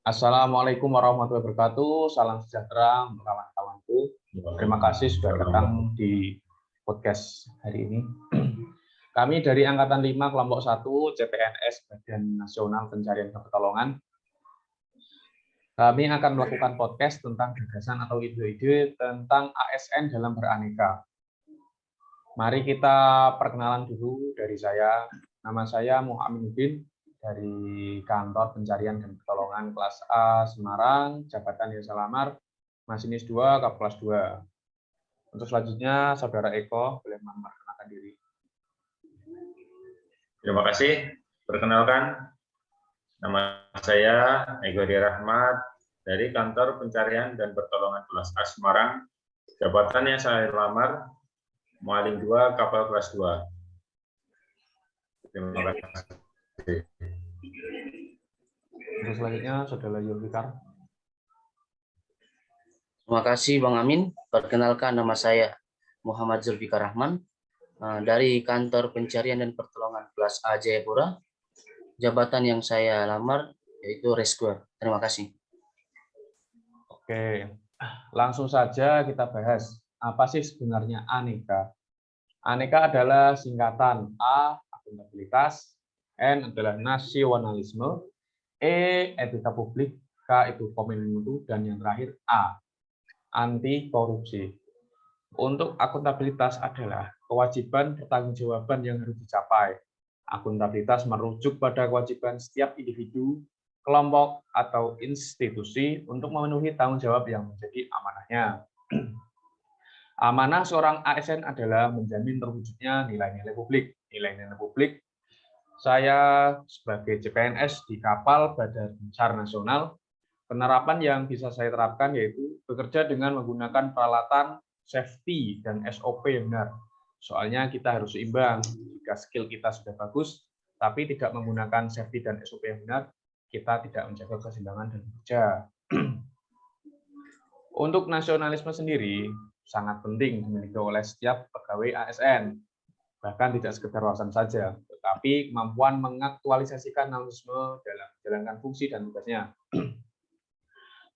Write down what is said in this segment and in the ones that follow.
Assalamualaikum warahmatullahi wabarakatuh. Salam sejahtera untuk kawan-kawanku. Terima kasih sudah datang di podcast hari ini. Kami dari Angkatan 5 Kelompok 1 CPNS Badan Nasional Pencarian dan Pertolongan. Kami akan melakukan podcast tentang gagasan atau ide-ide tentang ASN dalam beraneka. Mari kita perkenalan dulu dari saya. Nama saya Muhammadudin dari Kantor Pencarian dan Pertolongan kelas A Semarang, jabatan yang saya lamar, Masinis 2, Kap kelas 2. Untuk selanjutnya, Saudara Eko boleh memperkenalkan diri. Terima kasih. Perkenalkan, nama saya Eko Rahmat dari Kantor Pencarian dan Pertolongan kelas A Semarang, jabatan yang saya lamar, Mualim 2, Kapal kelas 2. Terima kasih. Untuk selanjutnya, Saudara Zulfikar. Terima kasih Bang Amin. Perkenalkan, nama saya Muhammad Zulfikar Rahman dari Kantor Pencarian dan Pertolongan kelas A Jayapura. Jabatan yang saya lamar yaitu rescuer. Terima kasih. Oke, langsung saja kita bahas. Apa sih sebenarnya aneka? Aneka adalah singkatan A, akuntabilitas, N adalah nasionalisme, E, etika publik, K itu komitmen mutu, dan yang terakhir A, anti korupsi. Untuk akuntabilitas adalah kewajiban pertanggungjawaban yang harus dicapai. Akuntabilitas merujuk pada kewajiban setiap individu, kelompok, atau institusi untuk memenuhi tanggung jawab yang menjadi amanahnya. Amanah seorang ASN adalah menjamin terwujudnya nilai-nilai publik. Nilai-nilai publik, saya sebagai CPNS di kapal Badan SAR Nasional, penerapan yang bisa saya terapkan yaitu bekerja dengan menggunakan peralatan safety dan SOP yang benar. Soalnya kita harus seimbang. Jika skill kita sudah bagus, tapi tidak menggunakan safety dan SOP yang benar, kita tidak menjaga keseimbangan dan bekerja. Untuk nasionalisme sendiri, sangat penting dimiliki oleh setiap pegawai ASN. Bahkan tidak sekedar wawasan saja, tetapi kemampuan mengaktualisasikan nasionalisme dalam menjalankan fungsi dan tugasnya.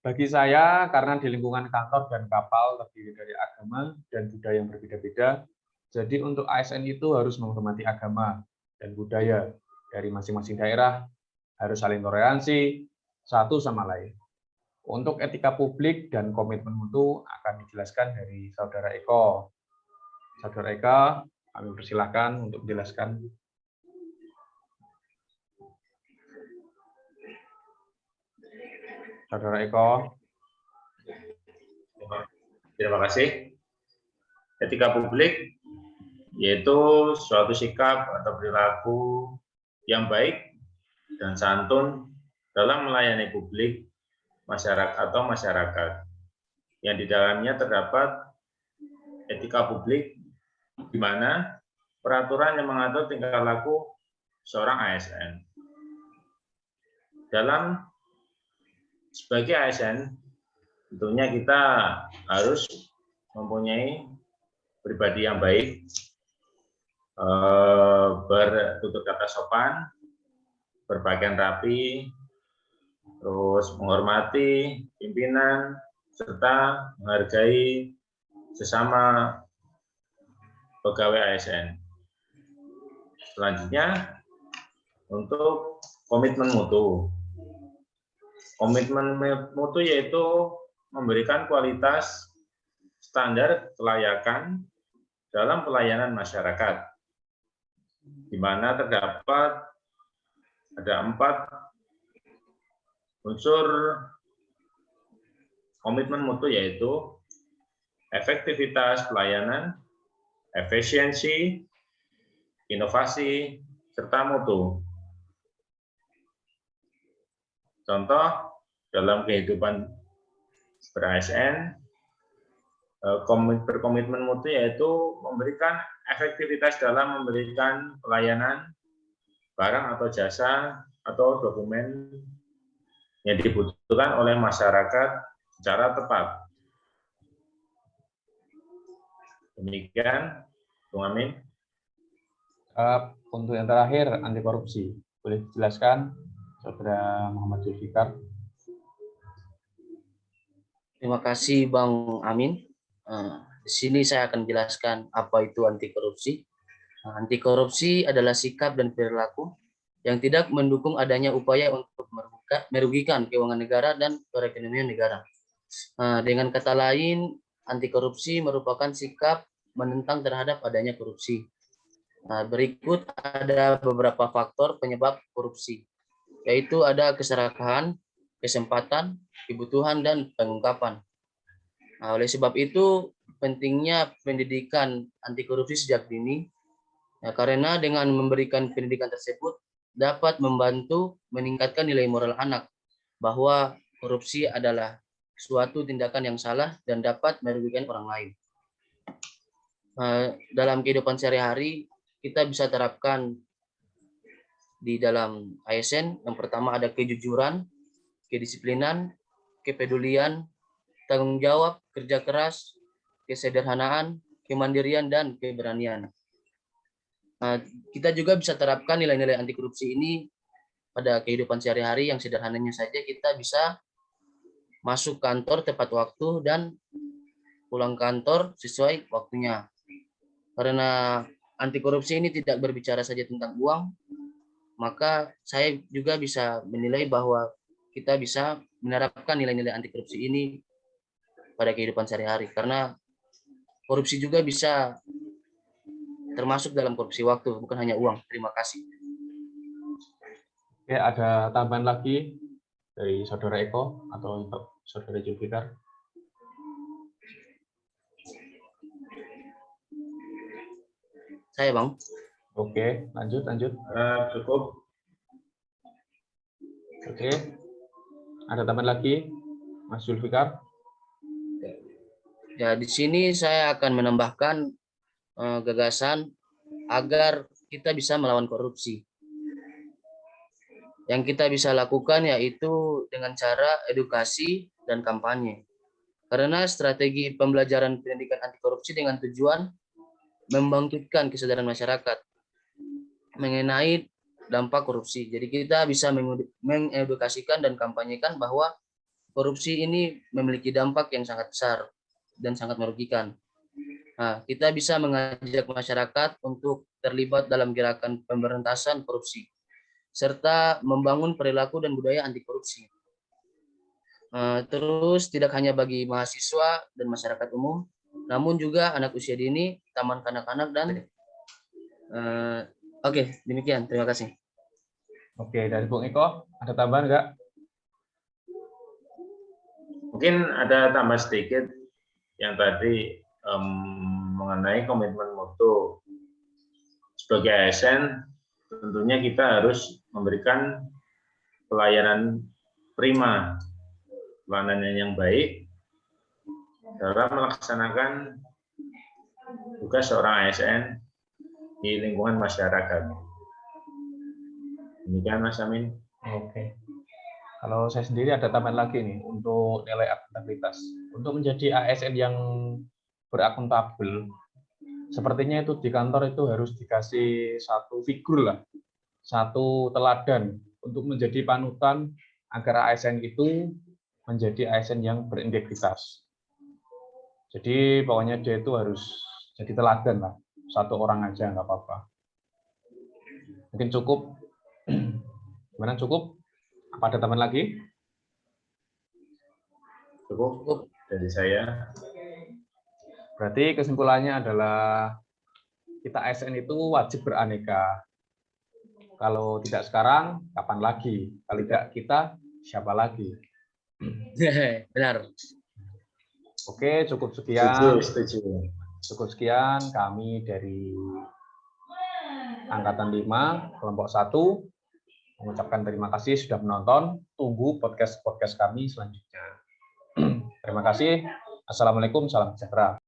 Bagi saya, karena di lingkungan kantor dan kapal terdiri dari agama dan budaya yang berbeda-beda, jadi untuk ASN itu harus menghormati agama dan budaya dari masing-masing daerah, harus saling toleransi satu sama lain. Untuk etika publik dan komitmen mutu akan dijelaskan dari Saudara Eko. Saudara Eko, kami persilahkan untuk menjelaskan. Saudara Eko. Terima kasih. Etika publik yaitu suatu sikap atau perilaku yang baik dan santun dalam melayani publik, masyarakat atau masyarakat yang di dalamnya terdapat etika publik di mana peraturan yang mengatur tingkah laku seorang ASN. Sebagai ASN, tentunya kita harus mempunyai pribadi yang baik, bertutur kata sopan, berpakaian rapi, terus menghormati pimpinan, serta menghargai sesama pegawai ASN. Selanjutnya, untuk komitmen mutu. Komitmen mutu yaitu memberikan kualitas standar kelayakan dalam pelayanan masyarakat, di mana terdapat ada 4 unsur komitmen mutu yaitu efektivitas pelayanan, efisiensi, inovasi, serta mutu. Contoh dalam kehidupan ber-ASN, berkomitmen mutu yaitu memberikan efektivitas dalam memberikan pelayanan barang atau jasa atau dokumen yang dibutuhkan oleh masyarakat secara tepat. Demikian, Bung Amin. Untuk yang terakhir, anti korupsi. Boleh dijelaskan, Saudara Muhammad Zulfikar? Terima kasih Bang Amin. Di sini saya akan jelaskan apa itu anti korupsi. Anti korupsi adalah sikap dan perilaku yang tidak mendukung adanya upaya untuk merugikan keuangan negara dan perekonomian negara. Dengan kata lain, anti korupsi merupakan sikap menentang terhadap adanya korupsi. Berikut ada beberapa faktor penyebab korupsi, yaitu ada keserakahan, kesempatan, kebutuhan, dan pengungkapan. Oleh sebab itu, pentingnya pendidikan anti korupsi sejak dini, karena dengan memberikan pendidikan tersebut dapat membantu meningkatkan nilai moral anak bahwa korupsi adalah suatu tindakan yang salah dan dapat merugikan orang lain. Dalam kehidupan sehari-hari, kita bisa terapkan di dalam ASN. Yang pertama ada kejujuran, kedisiplinan, kepedulian, tanggung jawab, kerja keras, kesederhanaan, kemandirian, dan keberanian. Kita juga bisa terapkan nilai-nilai anti korupsi ini pada kehidupan sehari-hari yang sederhananya saja kita bisa masuk kantor tepat waktu dan pulang kantor sesuai waktunya. Karena anti korupsi ini tidak berbicara saja tentang uang, maka saya juga bisa menilai bahwa kita bisa menerapkan nilai-nilai anti korupsi ini pada kehidupan sehari-hari. Karena korupsi juga bisa termasuk dalam korupsi waktu, bukan hanya uang. Terima kasih. Oke, ada tambahan lagi dari Saudara Eko atau Saudara Zulfikar? Saya, Bang. Oke, lanjut. Cukup. Oke, ada tambahan lagi, Mas Zulfikar? Ya, di sini saya akan menambahkan gagasan agar kita bisa melawan korupsi. Yang kita bisa lakukan yaitu dengan cara edukasi dan kampanye. Karena strategi pembelajaran pendidikan anti korupsi dengan tujuan membangkitkan kesadaran masyarakat mengenai dampak korupsi. Jadi kita bisa mengedukasikan dan kampanyekan bahwa korupsi ini memiliki dampak yang sangat besar dan sangat merugikan. Kita bisa mengajak masyarakat untuk terlibat dalam gerakan pemberantasan korupsi, serta membangun perilaku dan budaya anti korupsi. Terus tidak hanya bagi mahasiswa dan masyarakat umum, namun juga anak usia dini, taman kanak-kanak, dan oke, demikian. Terima kasih. Oke, dari Bung Eko, ada tambahan nggak? Mungkin ada tambah sedikit yang tadi mengenai komitmen mutu. Sebagai ASN, tentunya kita harus memberikan pelayanan prima, pelayanan yang baik dalam melaksanakan tugas seorang ASN di lingkungan masyarakat. Demikian Mas Amin. Oke. Kalau saya sendiri ada tambahan lagi nih untuk nilai akuntabilitas. Untuk menjadi ASN yang berakuntabel, sepertinya itu di kantor itu harus dikasih satu figur lah, satu teladan untuk menjadi panutan agar ASN itu menjadi ASN yang berintegritas. Jadi pokoknya dia itu harus jadi teladan lah, satu orang aja nggak apa-apa. Mungkin cukup. Gimana, cukup? Apa ada tambahan lagi? Cukup dari saya. Berarti kesimpulannya adalah kita ASN itu wajib beraneka. Kalau tidak sekarang, kapan lagi? Kalau tidak kita, siapa lagi? Benar. Oke, cukup sekian. Setuju. Cukup sekian kami dari Angkatan 5, Kelompok 1. Mengucapkan terima kasih sudah menonton. Tunggu podcast kami selanjutnya. Terima kasih. Assalamualaikum, salam sejahtera.